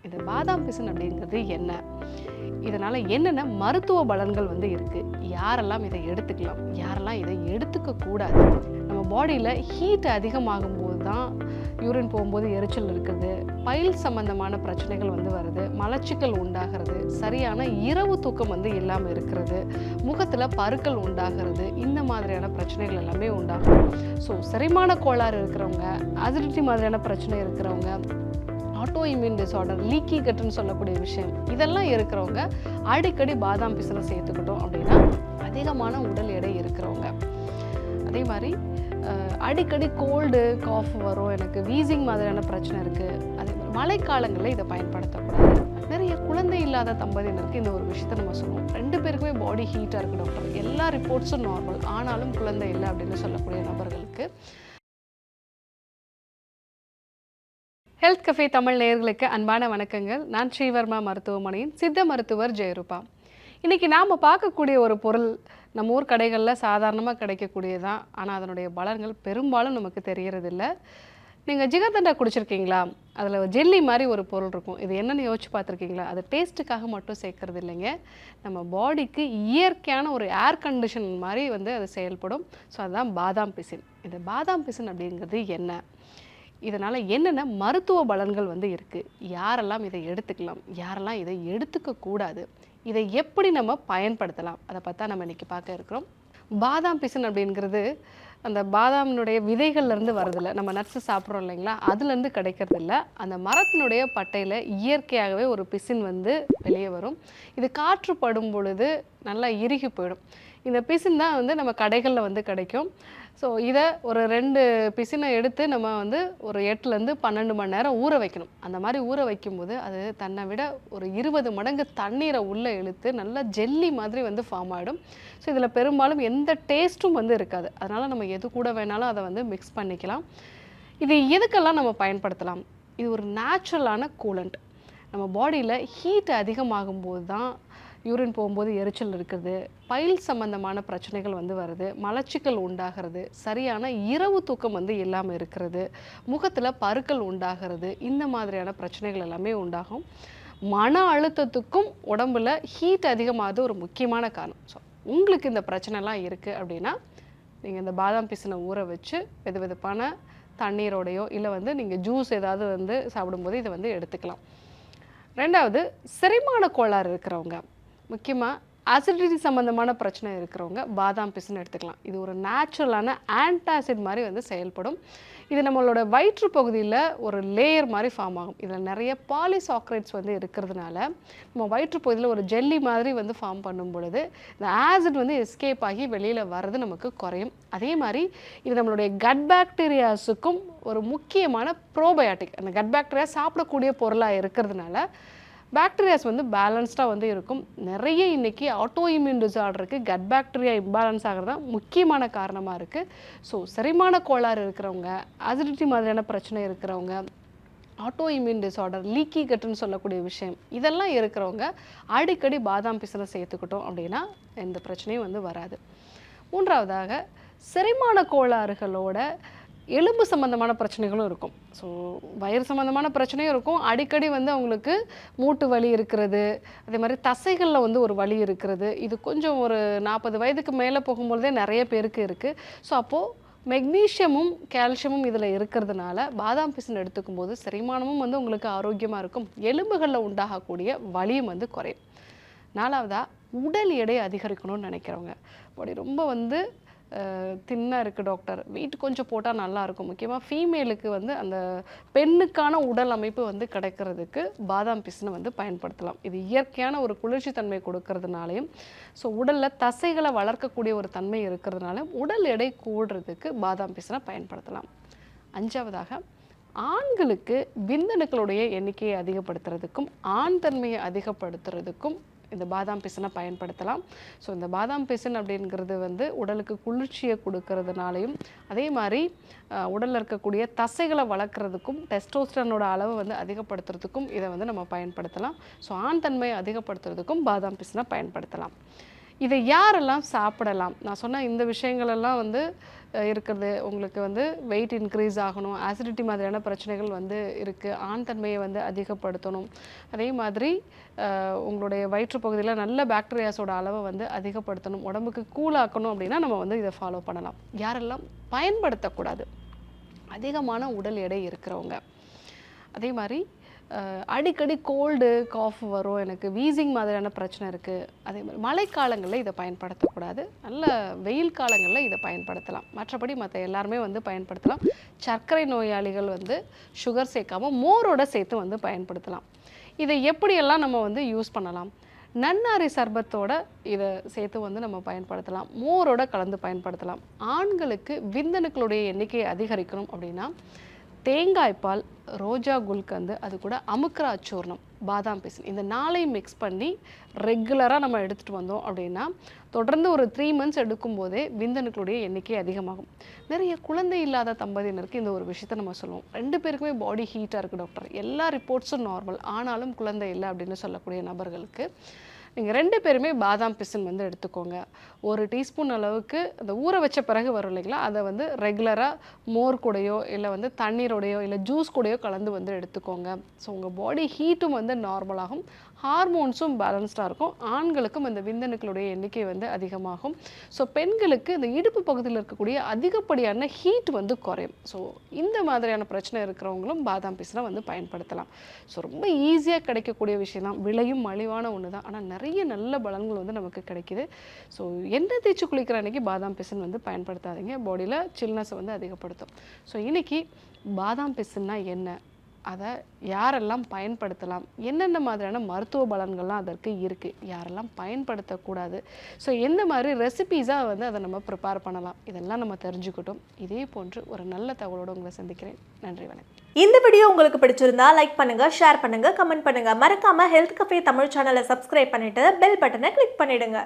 இந்த பாதாம் பிசின் அப்படிங்கிறது என்ன? இதனால் என்னென்ன மருத்துவ பலன்கள் வந்து இருக்குது? யாரெல்லாம் இதை எடுத்துக்கலாம், யாரெல்லாம் இதை எடுத்துக்கக்கூடாது? நம்ம பாடியில் ஹீட் அதிகமாகும் போது தான் யூரின் போகும்போது எரிச்சல் இருக்குது, பைல் சம்மந்தமான பிரச்சனைகள் வந்து வருது, மலச்சிக்கல் உண்டாகிறது, சரியான இரவு தூக்கம் வந்து இல்லாமல் இருக்கிறது, முகத்தில் பருக்கள் உண்டாகிறது, இந்த மாதிரியான பிரச்சனைகள் எல்லாமே உண்டாகும். ஸோ செரிமான கோளாறு இருக்கிறவங்க, அசிடிட்டி மாதிரியான பிரச்சனை இருக்கிறவங்க, ஆட்டோ இம்யூன் டிஸார்டர், லீக்கி கட்டுன்னு சொல்லக்கூடிய விஷயம், இதெல்லாம் இருக்கிறவங்க அடிக்கடி பாதாம் பிசினை சேர்த்துக்கிட்டோம் அப்படின்னா அதிகமான உடல் எடை இருக்கிறவங்க. அதே மாதிரி அடிக்கடி கோல்டு காஃப் வரும், எனக்கு வீசிங் மாதிரியான பிரச்சனை இருக்குது, அதே மாதிரி மழைக்காலங்களில் இதை பயன்படுத்தக்கூடாது. நிறைய குழந்தை இல்லாத தம்பதியினருக்கு இந்த ஒரு விஷயத்தை நம்ம சொல்லுவோம், 2 பேருக்குமே பாடி ஹீட்டாக இருக்குது டாக்டர், எல்லா ரிப்போர்ட்ஸும் நார்மல், ஆனாலும் குழந்தை இல்லை அப்படின்னு சொல்லக்கூடிய நபர்களுக்கு ஹெல்த் கஃபே தமிழ் நேயர்களுக்கு அன்பான வணக்கங்கள். நான் ஸ்ரீவர்மா மருத்துவமனையின் சித்த மருத்துவர் ஜெயரூபா. இன்றைக்கி நாம் பார்க்கக்கூடிய ஒரு பொருள் நம்ம ஊர் கடைகளில் சாதாரணமாக கிடைக்கக்கூடியதான், ஆனால் அதனுடைய பலன்கள் பெரும்பாலும் நமக்கு தெரியறதில்ல. நீங்கள் ஜிகர்தண்டா குடிச்சிருக்கீங்களா? அதில் ஜெல்லி மாதிரி ஒரு பொருள் இருக்கும், இது என்னென்னு யோசிச்சு பார்த்துருக்கீங்களா? அது டேஸ்ட்டுக்காக மட்டும் சேர்க்கறது இல்லைங்க, நம்ம பாடிக்கு இயற்கையான ஒரு ஏர் கண்டிஷன் மாதிரி வந்து அது செயல்படும். ஸோ அதுதான் பாதாம் பிசின். இந்த பாதாம் பிசின் அப்படிங்கிறது என்ன? இதனால் என்னென்ன மருத்துவ பலன்கள் வந்து இருக்குது? யாரெல்லாம் இதை எடுத்துக்கலாம், யாரெல்லாம் இதை எடுத்துக்கக்கூடாது? இதை எப்படி நம்ம பயன்படுத்தலாம்? அதை பார்த்தா நம்ம இன்றைக்கி பார்க்க இருக்கிறோம். பாதாம் பிசின் அப்படிங்கிறது அந்த பாதாமினுடைய விதைகள்லேருந்து வரதில்லை, நம்ம நட்ஸு சாப்பிட்றோம் இல்லைங்களா, அதுலேருந்து கிடைக்கிறதில்ல. அந்த மரத்தினுடைய பட்டையில் இயற்கையாகவே ஒரு பிசின் வந்து வெளியே வரும். இது காற்று படும் பொழுது நல்லா இறுகி போயிடும். இந்த பிசின் தான் வந்து நம்ம கடைகளில் வந்து கிடைக்கும். ஸோ இதை ஒரு 2 பிசினை எடுத்து நம்ம வந்து ஒரு 8லேருந்து 12 மணி நேரம் ஊற வைக்கணும். அந்த மாதிரி ஊற வைக்கும்போது அது தன்னை விட ஒரு 20 மடங்கு தண்ணீரை உள்ளே இழுத்து நல்லா ஜெல்லி மாதிரி வந்து ஃபார்ம் ஆகிடும். ஸோ இதில் பெரும்பாலும் எந்த டேஸ்ட்டும் வந்து இருக்காது. அதனால் நம்ம எது கூட வேணாலும் அதை வந்து மிக்ஸ் பண்ணிக்கலாம். இது எதுக்கெல்லாம் நம்ம பயன்படுத்தலாம்? இது ஒரு நேச்சுரலான கூலண்ட். நம்ம பாடியில் ஹீட் அதிகமாகும்போது தான் யூரின் போகும்போது எரிச்சல் இருக்குது, பைல் சம்மந்தமான பிரச்சனைகள் வந்து வருது, மலச்சிக்கல் உண்டாகிறது, சரியான இரவு தூக்கம் வந்து இல்லாமல் இருக்கிறது, முகத்தில் பருக்கள் உண்டாகிறது, இந்த மாதிரியான பிரச்சனைகள் எல்லாமே உண்டாகும். மன அழுத்தத்துக்கும் உடம்புல ஹீட் அதிகமாகிறது ஒரு முக்கியமான காரணம். ஸோ உங்களுக்கு இந்த பிரச்சனைலாம் இருக்குது அப்படின்னா நீங்கள் இந்த பாதாம் பிசினை ஊற வச்சு வெது வெதுப்பான தண்ணீரோடையோ இல்லை வந்து நீங்கள் ஜூஸ் ஏதாவது வந்து சாப்பிடும்போது இதை வந்து எடுத்துக்கலாம். 2வது, செரிமான கோளாறு இருக்கிறவங்க, முக்கியமாக அசிடிட்டி சம்மந்தமான பிரச்சனை இருக்கிறவங்க பாதாம் பிசின் எடுத்துக்கலாம். இது ஒரு நேச்சுரலான ஆன்டாசிட் மாதிரி வந்து செயல்படும். இது நம்மளோட வயிற்று பகுதியில் ஒரு லேயர் மாதிரி ஃபார்ம் ஆகும். இதில் நிறைய பாலிசாக்ரைட்ஸ் வந்து இருக்கிறதுனால நம்ம வயிற்று பகுதியில் ஒரு ஜெல்லி மாதிரி வந்து ஃபார்ம் பண்ணும் பொழுது இந்த ஆசிட் வந்து எஸ்கேப் ஆகி வெளியில் வர்றது நமக்கு குறையும். அதே மாதிரி இது நம்மளுடைய கட் பாக்டீரியாஸுக்கும் ஒரு முக்கியமான ப்ரோபயாட்டிக், அந்த கட் பாக்டீரியா சாப்பிடக்கூடிய பொருளாக இருக்கிறதுனால பாக்டீரியாஸ் வந்து பேலன்ஸ்டாக வந்து இருக்கும். நிறைய இன்றைக்கி ஆட்டோ இம்யூன் டிஸார்டருக்கு கட் பாக்டீரியா இம்பேலன்ஸ் ஆகிறது தான் முக்கியமான காரணமாக இருக்குது. ஸோ செரிமான கோளாறு இருக்கிறவங்க, அசிடிட்டி மாதிரியான பிரச்சனை இருக்கிறவங்க, ஆட்டோ இம்யூன் டிஸார்டர், லீக்கி கட்டுன்னு சொல்லக்கூடிய விஷயம், இதெல்லாம் இருக்கிறவங்க அடிக்கடி பாதாம் பிசினை சேர்த்துக்கிட்டோம் அப்படின்னா எந்த பிரச்சனையும் வந்து வராது. 3வதாக, செரிமான கோளாறுகளோட எலும்பு சம்மந்தமான பிரச்சனைகளும் இருக்கும். ஸோ வயிறு சம்மந்தமான பிரச்சனையும் இருக்கும், அடிக்கடி வந்து அவங்களுக்கு மூட்டு வலி இருக்கிறது, அதே மாதிரி தசைகளில் வந்து ஒரு வலி இருக்கிறது, இது கொஞ்சம் ஒரு 40 வயதுக்கு மேலே போகும்பொழுதே நிறைய பேருக்கு இருக்குது. ஸோ அப்போது மெக்னீஷியமும் கால்சியமும் இதில் இருக்கிறதுனால பாதாம் பிசின் எடுத்துக்கும் போது செரிமானமும் வந்து உங்களுக்கு ஆரோக்கியமாக இருக்கும், எலும்புகளில் உண்டாகக்கூடிய வலியும் வந்து குறையும். 4வதாக, உடல் எடை அதிகரிக்கணும்னு நினைக்கிறவங்க, பாடி ரொம்ப வந்து தின்னாக இருக்குது டாக்டர், வெயிட் கொஞ்சம் போட்டால் நல்லாயிருக்கும், முக்கியமாக ஃபீமேலுக்கு வந்து அந்த பெண்ணுக்கான உடல் அமைப்பு வந்து கிடைக்கிறதுக்கு பாதாம் பிசினை வந்து பயன்படுத்தலாம். இது இயற்கையான ஒரு குளிர்ச்சி தன்மை கொடுக்கறதுனாலையும், ஸோ உடலில் தசைகளை வளர்க்கக்கூடிய ஒரு தன்மை இருக்கிறதுனாலையும் உடல் எடை கூடுறதுக்கு பாதாம் பிசினை பயன்படுத்தலாம். 5வதாக, ஆண்களுக்கு விந்தணுக்களுடைய எண்ணிக்கையை அதிகப்படுத்துறதுக்கும் ஆண் தன்மையை அதிகப்படுத்துறதுக்கும் இந்த பாதாம் பிசினை பயன்படுத்தலாம். ஸோ இந்த பாதாம் பிசின் அப்படிங்கிறது வந்து உடலுக்கு குளிர்ச்சியை கொடுக்கறதுனாலையும், அதே மாதிரி உடலில் இருக்கக்கூடிய தசைகளை வளர்க்குறதுக்கும், டெஸ்டோஸ்டரோனோட அளவை வந்து அதிகப்படுத்துறதுக்கும் இதை வந்து நம்ம பயன்படுத்தலாம். ஸோ ஆண் தன்மையை அதிகப்படுத்துறதுக்கும் பாதாம் பிசினை பயன்படுத்தலாம். இதை யாரெல்லாம் சாப்பிடலாம்? நான் சொன்ன இந்த விஷயங்களெல்லாம் வந்து இருக்கிறது, உங்களுக்கு வந்து வெயிட் இன்க்ரீஸ் ஆகணும், ஆசிடிட்டி மாதிரியான பிரச்சனைகள் வந்து இருக்குது, ஆண் தன்மையை வந்து அதிகப்படுத்தணும், அதே மாதிரி உங்களுடைய வயிற்று பகுதியில் நல்ல பாக்டீரியாஸோட அளவை வந்து அதிகப்படுத்தணும், உடம்புக்கு கூலாக்கணும் அப்படின்னா நம்ம வந்து இதை ஃபாலோ பண்ணலாம். யாரெல்லாம் பயன்படுத்தக்கூடாது? அதிகமான உடல் எடை இருக்கிறவங்க, அதே மாதிரி அடிக்கடி கோல்டு காஃப் வரும், எனக்கு வீசிங் மாதிரியான பிரச்சனை இருக்குது, அதே மாதிரி மழைக்காலங்களில் இதை பயன்படுத்தக்கூடாது, நல்ல வெயில் காலங்களில் இதை பயன்படுத்தலாம். மற்றபடி மற்ற எல்லாருமே வந்து பயன்படுத்தலாம். சர்க்கரை நோயாளிகள் வந்து சுகர் சேர்க்காமல் மோரோட சேர்த்து வந்து பயன்படுத்தலாம். இதை எப்படியெல்லாம் நம்ம வந்து யூஸ் பண்ணலாம்? நன்னாரி சர்பத்தோட இதை சேர்த்து வந்து நம்ம பயன்படுத்தலாம், மோரோட கலந்து பயன்படுத்தலாம். ஆண்களுக்கு விந்தணுக்களுடைய எண்ணிக்கையை அதிகரிக்கணும் அப்படின்னா தேங்காய் பால், ரோஜா குல்கந்து, அது கூட அமுக்ரா சூர்ணம், பாதாம் பிசின், இந்த 4ஐயும் மிக்ஸ் பண்ணி ரெகுலராக நம்ம எடுத்துகிட்டு வந்தோம் அப்படின்னா தொடர்ந்து ஒரு 3 மந்த்ஸ் எடுக்கும்போதே விந்தணுக்களுடைய எண்ணிக்கை அதிகமாகும். நிறைய குழந்தை இல்லாத தம்பதியினருக்கு இந்த ஒரு விஷயத்தை நம்ம சொல்லுவோம். 2 பேருக்குமே பாடி ஹீட்டாக இருக்குது டாக்டர், எல்லா ரிப்போர்ட்ஸும் நார்மல், ஆனாலும் குழந்தை இல்லை அப்படின்னு சொல்லக்கூடிய நபர்களுக்கு நீங்கள் 2 பேருமே பாதாம் பிசின் வந்து எடுத்துக்கோங்க. 1 டீஸ்பூன் அளவுக்கு அந்த ஊற வச்ச பிறகு வரும் இல்லைங்களா, அதை வந்து ரெகுலராக மோர் கூடயோ இல்லை வந்து தண்ணீரோடையோ இல்லை ஜூஸ் கூடயோ கலந்து வந்து எடுத்துக்கோங்க. ஸோ உங்கள் பாடி ஹீட்டும் வந்து நார்மலாகும், ஹார்மோன்ஸும் பேலன்ஸ்டாக இருக்கும், ஆண்களுக்கும் இந்த விந்தணுக்களுடைய எண்ணிக்கை வந்து அதிகமாகும். ஸோ பெண்களுக்கு இந்த இடுப்பு பகுதியில் இருக்கக்கூடிய அதிகப்படியான ஹீட் வந்து குறையும். ஸோ இந்த மாதிரியான பிரச்சனை இருக்கிறவங்களும் பாதாம் பிசினை வந்து பயன்படுத்தலாம். ஸோ ரொம்ப ஈஸியாக கிடைக்கக்கூடிய விஷயம் தான், விலையும் மலிவான ஒன்று தான், ஆனால் நிறைய நல்ல பலன்கள் வந்து நமக்கு கிடைக்கிது. ஸோ எண்ணெய் தேய்ச்சி குளிக்கிற அன்றைக்கி பாதாம் பிசின் வந்து பயன்படுத்தாதீங்க, பாடியில் சில்னஸை வந்து அதிகப்படுத்தும். ஸோ இன்றைக்கி பாதாம் பிசின்னா என்ன, அதை யாரெல்லாம் பயன்படுத்தலாம், என்னென்ன மாதிரியான மருத்துவ பலன்கள்லாம் அதற்கு இருக்குது, யாரெல்லாம் பயன்படுத்தக்கூடாது, ஸோ எந்த மாதிரி ரெசிபீஸாக வந்து அதை நம்ம ப்ரிப்பேர் பண்ணலாம், இதெல்லாம் நம்ம தெரிஞ்சுக்கிட்டோம். இதே போன்று ஒரு நல்ல தகவலோடு உங்களை சந்திக்கிறேன். நன்றி, வணக்கம். இந்த வீடியோ உங்களுக்கு பிடிச்சிருந்தா லைக் பண்ணுங்க, ஷேர் பண்ணுங்க, கமெண்ட் பண்ணுங்க. மறக்காம ஹெல்த் கஃபே தமிழ் சேனலை சப்ஸ்கிரைப் பண்ணிட்டு பெல் பட்டனை கிளிக் பண்ணிடுங்க.